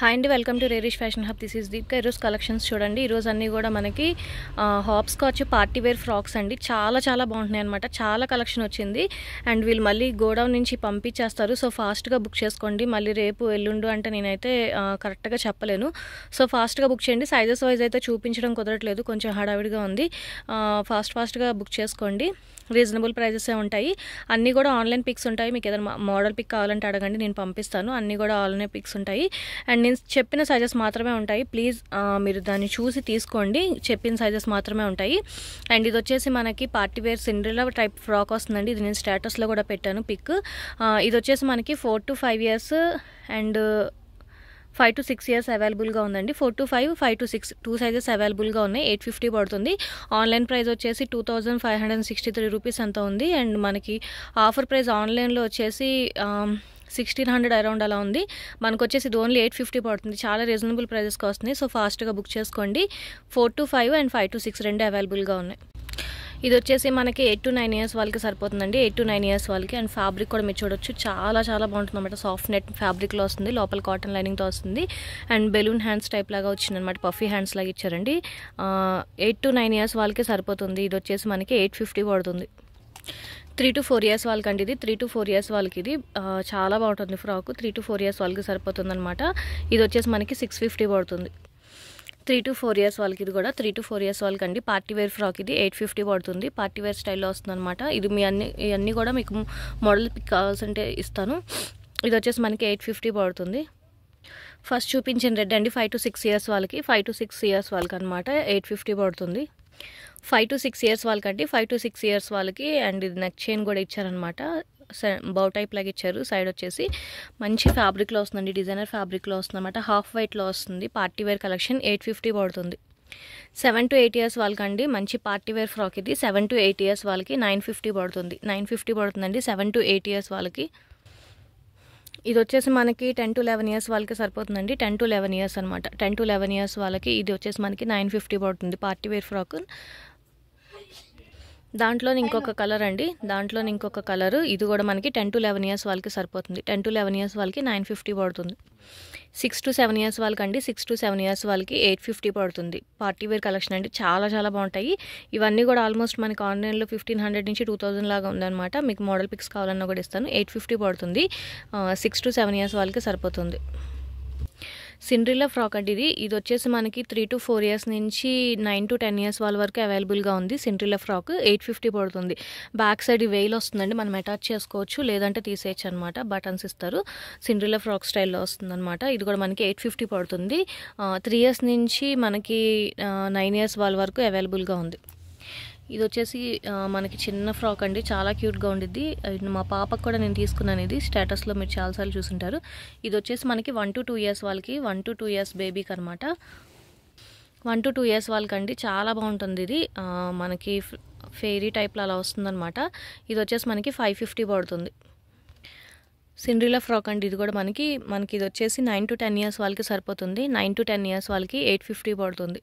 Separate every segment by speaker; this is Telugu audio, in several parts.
Speaker 1: హాయ్ అండి, welcome to Rarish fashion hub. This is Deepika. ఈరోజు కలెక్షన్స్ చూడండి. ఈరోజు అన్నీ కూడా మనకి hopscotch party wear frocks అండి. చాలా బాగుంటున్నాయి అనమాట. చాలా కలెక్షన్ వచ్చింది అండ్ వీళ్ళు మళ్ళీ గోడౌన్ నుంచి పంపించేస్తారు. సో ఫాస్ట్గా బుక్ చేసుకోండి. మళ్ళీ రేపు ఎల్లుండు అంటే నేనైతే కరెక్ట్గా చెప్పలేను. సో ఫాస్ట్గా బుక్ చేయండి. సైజెస్ వైజ్ అయితే చూపించడం కుదరట్లేదు, కొంచెం హడావిడిగా ఉంది. ఫాస్ట్గా బుక్ చేసుకోండి. రీజనబుల్ ప్రైజెసే ఉంటాయి. అన్నీ కూడా ఆన్లైన్ పిక్స్ ఉంటాయి. మీకు ఏదైనా మోడల్ పిక్ కావాలంటే అడగండి, నేను పంపిస్తాను. అన్నీ కూడా ఆన్లైన్ పిక్స్ ఉంటాయి అండ్ నేను చెప్పిన సైజెస్ మాత్రమే ఉంటాయి. ప్లీజ్ మీరు దాన్ని చూసి తీసుకోండి. చెప్పిన సైజెస్ మాత్రమే ఉంటాయి. అండ్ ఇది వచ్చేసి మనకి party wear Cinderella type frock వస్తుందండి. ఇది నేను స్టేటస్లో కూడా పెట్టాను పిక్. ఇది వచ్చేసి మనకి 4 to 5 years and 5 to 6 years అవైలబుల్గా ఉందండి. 4 to 5, 5 to 6 2 సైజెస్ అవైలబుల్గా ఉన్నాయి. 850 పడుతుంది. ఆన్లైన్ ప్రైస్ వచ్చేసి 2563 రూపీస్ అంత ఉంది. అండ్ మనకి ఆఫర్ ప్రైస్ ఆన్లైన్లో వచ్చేసి 1600 అరౌండ్ అలా ఉంది. మనకు వచ్చేసి ఇది ఓన్లీ 850 పడుతుంది. చాలా రీజనబుల్ ప్రైజెస్కి వస్తుంది. సో ఫాస్ట్గా బుక్ చేసుకోండి. 4 to 5 అండ్ 5 to 6 రెండు అవైలబుల్గా ఉన్నాయి. ఇది వచ్చేసి మనకి 8 to 9 years వాళ్ళకి సరిపోతుందండి. 8 to 9 years వాళ్ళకి. అండ్ ఫ్యాబ్రిక్ కూడా మీరు చూడొచ్చు, చాలా బాగుంటుంది అనమాట. సాఫ్ట్ నెట్ ఫ్యాబ్రిక్లో వస్తుంది, లోపల కాటన్ లైనింగ్తో వస్తుంది అండ్ బెలూన్ హ్యాండ్స్ టైప్ లాగా వచ్చింది అనమాట. పఫీ హ్యాండ్స్ లాగా ఇచ్చారండి. 8 to 9 years వాళ్ళకి సరిపోతుంది. ఇది వచ్చేసి మనకి 850 పడుతుంది. 3 to 4 years వాళ్ళకండి ఇది. 3 to 4 years వాళ్ళకి ఇది చాలా బాగుంటుంది ఫ్రాక్. 3 to 4 years వాళ్ళకి సరిపోతుంది అనమాట. ఇది వచ్చేసి మనకి 650 పడుతుంది. 3 to 4 years వాళ్ళకి ఇది కూడా. 3 to 4 years వాళ్ళకండి పార్టీ వేర్ ఫ్రాక్ ఇది 850 పడుతుంది. పార్టీ వేర్ స్టైల్లో వస్తుంది అనమాట. ఇది మీ ఇవన్నీ కూడా మీకు మోడల్ పిక్ కావాల్సింటే ఇస్తాను. ఇది వచ్చేసి మనకి 850 పడుతుంది. ఫస్ట్ చూపించిన రెడ్ అండి 5 to 6 years వాళ్ళకి. 5 to 6 years వాళ్ళకి అనమాట 850 పడుతుంది. 5 to 6 years వాళ్ళకండి. 5 to 6 years వాళ్ళకి. అండ్ ఇది నెక్ చైన్ కూడా ఇచ్చారనమాట. బౌ టైప్ లాగా ఇచ్చారు. సైడ్ వచ్చేసి మంచి ఫ్యాబ్రిక్లో వస్తుందండి. డిజైనర్ ఫ్యాబ్రిక్లో వస్తుంది అనమాట. హాఫ్ వైట్లో వస్తుంది. పార్టీ వేర్ కలెక్షన్ 850 పడుతుంది. 7 to 8 years వాళ్ళకండి. మంచి పార్టీ వేర్ ఫ్రాక్ ఇది. 7 to 8 years వాళ్ళకి 950 పడుతుంది. 950 పడుతుందండి 7 to 8 years వాళ్ళకి. ఇది వచ్చేసి మనకి 10 to 11 years వాళ్ళకి సరిపోతుందండి. 10 to 11 years అనమాట. 10 to 11 years వాళ్ళకి ఇది వచ్చేసి మనకి 950 పడుతుంది. Party wear frock. దాంట్లో ఇంకొక కలర్ అండి. దాంట్లో ఇంకొక కలర్. ఇది కూడా మనకి 10 to 11 years వాళ్ళకి సరిపోతుంది. 10 to 11 years వాళ్ళకి 950 పడుతుంది. 6 to 7 years వాళ్ళకండి. 6 to 7 years వాళ్ళకి 850 పడుతుంది. పార్టీ వేర్ కలెక్షన్ అండి. చాలా బాగుంటాయి. ఇవన్నీ కూడా ఆల్మోస్ట్ మనకి ఆన్లైన్లో 1500 నుంచి 2000 లాగా ఉందన్నమాట. మీకు మోడల్ పిక్స్ కావాలన్నా కూడా ఇస్తాను. 850 పడుతుంది. 6 to 7 years వాళ్ళకి సరిపోతుంది. సిండ్రెల్లా ఫ్రాక్ అండి ఇది. ఇది వచ్చేసి మనకి 3 to 4 years నుంచి 9 to 10 years వాళ్ళ వరకు అవైలబుల్గా ఉంది. సిండ్రెల్లా ఫ్రాక్ 850 పడుతుంది. బ్యాక్ సైడ్ వెయిల్ వస్తుందండి. మనం అటాచ్ చేసుకోవచ్చు, లేదంటే తీసేయచ్చు అనమాట. బటన్స్ ఇస్తారు. సిండ్రెల్లా ఫ్రాక్ స్టైల్లో వస్తుంది అనమాట. ఇది కూడా మనకి 850 పడుతుంది. 3 years నుంచి మనకి 9 years వాళ్ళ వరకు అవైలబుల్గా ఉంది. ఇది వచ్చేసి మనకి చిన్న ఫ్రాక్ అండి. చాలా క్యూట్గా ఉండిద్ది. మా పాపకు కూడా నేను తీసుకున్నాను. ఇది స్టేటస్లో మీరు చాలాసార్లు చూసుంటారు. ఇది వచ్చేసి మనకి 1 to 2 years వాళ్ళకి. 1 to 2 years బేబీకి అనమాట. 1 to 2 years వాళ్ళకండి. చాలా బాగుంటుంది ఇది. మనకి ఫెయిరీ టైప్లో అలా వస్తుందన్నమాట. ఇది వచ్చేసి మనకి 550 పడుతుంది. సిండ్రెల్లా ఫ్రాక్ అండి. ఇది కూడా మనకి ఇది వచ్చేసి 9 to 10 years వాళ్ళకి సరిపోతుంది. 9 to 10 years వాళ్ళకి 850 పడుతుంది.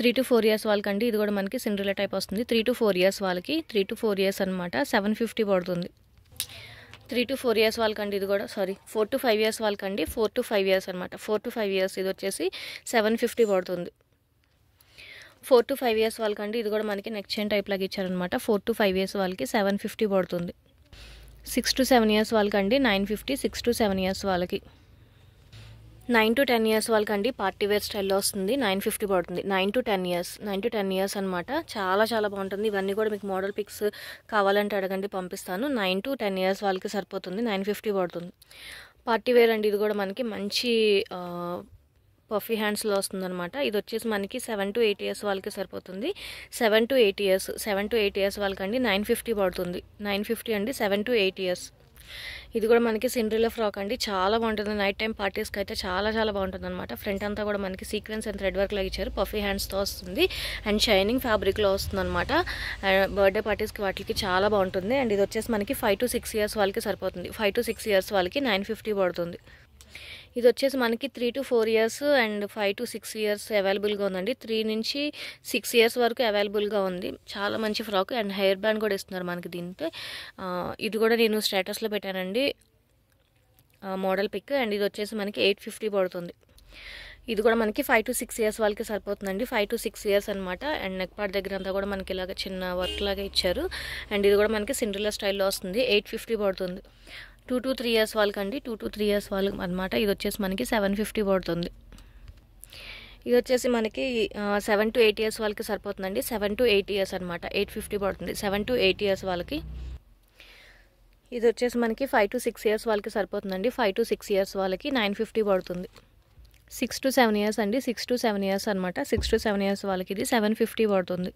Speaker 1: 3 to 4 years వాళ్ళకండి. ఇది కూడా మనకి సిండ్రెల్లా టైప్ వస్తుంది. 3 to 4 years వాళ్ళకి. 3 to 4 years అనమాట. 750 పడుతుంది. 3 to 4 years వాళ్ళకండి. ఇది కూడా 4 to 5 years వాళ్ళకండి. 4 to 5 years అనమాట. 4 to 5 years ఇది వచ్చేసి 750 పడుతుంది. 4 to 5 years వాళ్ళకండి. ఇది కూడా మనకి నెక్ చైన్ టైప్ లాగా ఇచ్చారనమాట. 4 to 5 years వాళ్ళకి 750 పడుతుంది. 6 to 7 years వాళ్ళకండి 950. 6 to 7 years వాళ్ళకి. 9 to 10 years వాళ్ళకండి. పార్టీ వేర్ స్టైల్లో వస్తుంది. 950 పడుతుంది. 9 to 10 years. 9 to 10 years అనమాట. చాలా బాగుంటుంది. ఇవన్నీ కూడా మీకు మోడల్ పిక్స్ కావాలంటే అడగండి, పంపిస్తాను. 9 to 10 years వాళ్ళకి సరిపోతుంది. 950 పడుతుంది. పార్టీ వేర్ అండి. ఇది కూడా మనకి మంచి పఫీ హ్యాండ్స్లో వస్తుందన్నమాట. ఇది వచ్చేసి మనకి 7 to 8 years వాళ్ళకి సరిపోతుంది. 7 to 8 years. 7 to 8 years వాళ్ళకండి 950 పడుతుంది. 950 అండి. 7 to 8 years. ఇది కూడా మనకి సిండ్రెల్లా ఫ్రాక్ అండి. చాలా బాగుంటుంది. నైట్ టైం పార్టీస్కి అయితే చాలా బాగుంటుంది అనమాట. ఫ్రంట్ అంతా కూడా మనకి సీక్వెన్స్ అండ్ థ్రెడ్ వర్క్ లాగా ఇచ్చారు. పఫీ హ్యాండ్స్తో వస్తుంది అండ్ షైనింగ్ ఫ్యాబ్రిక్లో వస్తుంది అనమాట. బర్త్డే పార్టీస్కి వాటికి చాలా బాగుంటుంది. అండ్ ఇది వచ్చేసి మనకి 5 to 6 years వాళ్ళకి సరిపోతుంది. 5 to 6 years వాళ్ళకి 950 పడుతుంది. ఇది వచ్చేసి మనకి 3 to 4 years and 5 to 6 years అవైలబుల్గా ఉందండి. 3 నుంచి 6 years వరకు అవైలబుల్గా ఉంది. చాలా మంచి ఫ్రాక్ అండ్ హెయిర్ బ్యాండ్ కూడా ఇస్తున్నారు మనకి దీంతో. ఇది కూడా నేను స్టేటస్లో పెట్టానండి. Model pick. అండ్ ఇది వచ్చేసి మనకి 850 పడుతుంది. ఇది కూడా మనకి 5 to 6 ఇయర్స్ వాళ్ళకి సరిపోతుందండి. 5 to 6 ఇయర్స్ అనమాట. అండ్ నెక్ పార్ట్ దగ్గర అంతా కూడా మనకి ఇలాగ చిన్న వర్క్ లాగా ఇచ్చారు. అండ్ ఇది కూడా మనకి సిండ్రెల్లా స్టైల్లో వస్తుంది. 850 పడుతుంది. 2 to 3 ఇయర్స్ వాళ్ళకండి. 2 to 3 ఇయర్స్ వాళ్ళకి అనమాట. ఇది వచ్చేసి మనకి 750 పడుతుంది. ఇది వచ్చేసి మనకి 7 to 8 ఇయర్స్ వాళ్ళకి సరిపోతుందండి. 7 to 8 ఇయర్స్ అనమాట. 850 పడుతుంది. 7 to 8 ఇయర్స్ వాళ్ళకి. ఇది వచ్చేసి మనకి 5 to 6 ఇయర్స్ వాళ్ళకి సరిపోతుందండి. 5 to 6 ఇయర్స్ వాళ్ళకి 950 పడుతుంది. 6 to 7 ఇయర్స్ అండి. 6 to 7 ఇయర్స్ అనమాట. 6 to 7 ఇయర్స్ వాళ్ళకి ఇది 750 పడుతుంది.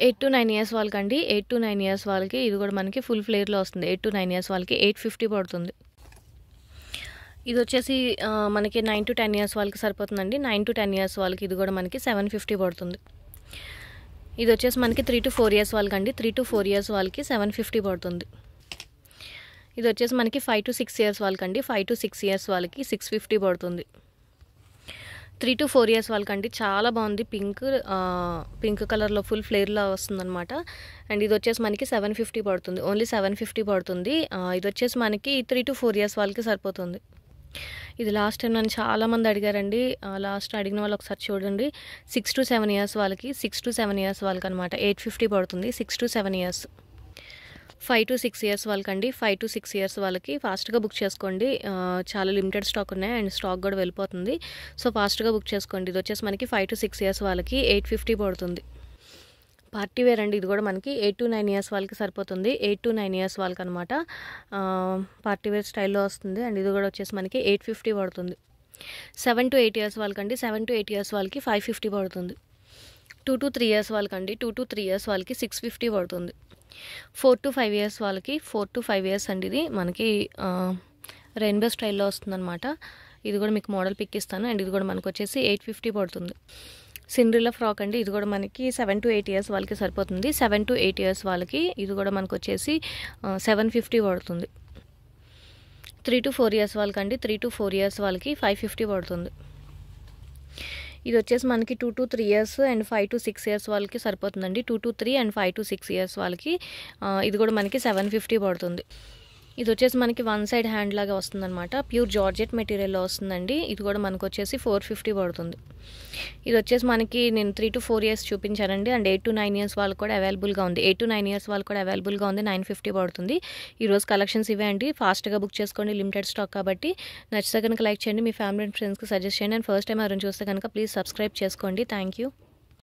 Speaker 1: 8 to 9 ఇయర్స్ వాళ్ళకండి. 8 to 9 ఇయర్స్ వాళ్ళకి ఇది కూడా మనకి ఫుల్ ఫ్లేర్లో వస్తుంది. 8 to 9 ఇయర్స్ వాళ్ళకి 850 పడుతుంది. ఇది వచ్చేసి మనకి 9 to 10 ఇయర్స్ వాళ్ళకి సరిపోతుందండి. 9 to 10 ఇయర్స్ వాళ్ళకి ఇది కూడా మనకి 750 పడుతుంది. ఇది వచ్చేసి మనకి 3 to 4 ఇయర్స్ వాళ్ళకండి. 3 to 4 ఇయర్స్ వాళ్ళకి 750 పడుతుంది. ఇది వచ్చేసి మనకి 5 to 6 ఇయర్స్ వాళ్ళకండి. 5 to 6 ఇయర్స్ వాళ్ళకి 650 పడుతుంది. 3 to 4 ఇయర్స్ వాళ్ళకండి. చాలా బాగుంది. పింక్ కలర్లో ఫుల్ ఫ్లేర్లో వస్తుందన్నమాట. అండ్ ఇది వచ్చేసి మనకి 750 పడుతుంది. ఓన్లీ 750 పడుతుంది. ఇది వచ్చేసి మనకి 3 to 4 ఇయర్స్ వాళ్ళకి సరిపోతుంది. ఇది లాస్ట్ టైం నన్ను చాలామంది అడిగారండి. లాస్ట్ అడిగిన వాళ్ళు ఒకసారి చూడండి. 6 to 7 ఇయర్స్ వాళ్ళకి 6 to 7 ఇయర్స్ వాళ్ళకి అనమాట 850 పడుతుంది. 6 to 7 ఇయర్స్. 5 to 6 ఇయర్స్ వాళ్ళకండి. 5 to 6 ఇయర్స్ వాళ్ళకి ఫాస్ట్గా బుక్ చేసుకోండి. చాలా లిమిటెడ్ స్టాక్ ఉన్నాయి అండ్ స్టాక్ కూడా వెళ్ళిపోతుంది. సో ఫాస్ట్గా బుక్ చేసుకోండి. ఇది వచ్చేసి మనకి 5 to 6 ఇయర్స్ వాళ్ళకి 850 పడుతుంది. పార్టీ వేర్ అండి. ఇది కూడా మనకి 8 to 9 ఇయర్స్ వాళ్ళకి సరిపోతుంది. 8 to 9 ఇయర్స్ వాళ్ళకి అనమాట. పార్టీ వేర్ స్టైల్లో వస్తుంది. అండ్ ఇది కూడా వచ్చేసి మనకి 850 పడుతుంది. 7 to 8 ఇయర్స్ వాళ్ళకండి. 7 to 8 ఇయర్స్ వాళ్ళకి 550 పడుతుంది. 2 to 3 ఇయర్స్ వాళ్ళకండి. 2 to 3 ఇయర్స్ వాళ్ళకి 650 పడుతుంది. 4 to 5 ఇయర్స్ వాళ్ళకి 4 to 5 ఇయర్స్ అండి. ఇది మనకి రెయిన్బో స్టైల్లో వస్తుందన్నమాట. ఇది కూడా మీకు మోడల్ పిక్ ఇస్తాను. అండ్ ఇది కూడా మనకు వచ్చేసి 850 పడుతుంది. సిండ్రెల్లా ఫ్రాక్ అండి. ఇది కూడా మనకి 7 to 8 ఇయర్స్ వాళ్ళకి సరిపోతుంది. 7 to 8 ఇయర్స్ వాళ్ళకి ఇది కూడా మనకు వచ్చేసి 750 పడుతుంది. 3 to 4 ఇయర్స్ వాళ్ళకండి. 3 to 4 ఇయర్స్ వాళ్ళకి 550 పడుతుంది. ఇది వచ్చేసి మనకి 2 to 3 years and 5 to 6 years వాళ్ళకి సరిపోతుందండి. 2 to 3 అండ్ 5 to 6 ఇయర్స్ వాళ్ళకి ఇది కూడా మనకి 750 పడుతుంది. ఇది వచ్చేసి మనకి వన్ సైడ్ హ్యాండ్ లాగా వస్తుందన్నమాట. ప్యూర్ జార్జెట్ మెటీరియల్లో వస్తుందండి. ఇది కూడా మనకు వచ్చేసి 450 పడుతుంది. ఇది వచ్చేసి మనకి నేను 3 to 4 ఇయర్స్ చూపించానండి. అండ్ 8 to 9 ఇయర్స్ వాళ్ళకి కూడా అవైలబుల్గా ఉంది. 8 to 9 ఇయర్స్ వాళ్ళకి కూడా అవైలబుల్గా ఉంది. 950 పడుతుంది. ఈరోజు కలెక్షన్స్ ఇవే అండి. ఫాస్ట్గా బుక్ చేసుకోండి. లిమిటెడ్ స్టాక్ కాబట్టి నచ్చితే కనుక లైక్ చేయండి. మీ ఫ్యామిలీ అండ్ ఫ్రెండ్స్కి సజెస్ట్ చేయండి. అండ్ ఫస్ట్ టైం ఎవరైనా చూస్తే కనుక ప్లీజ్ సబ్స్క్రైబ్ చేసుకోండి. Thank you.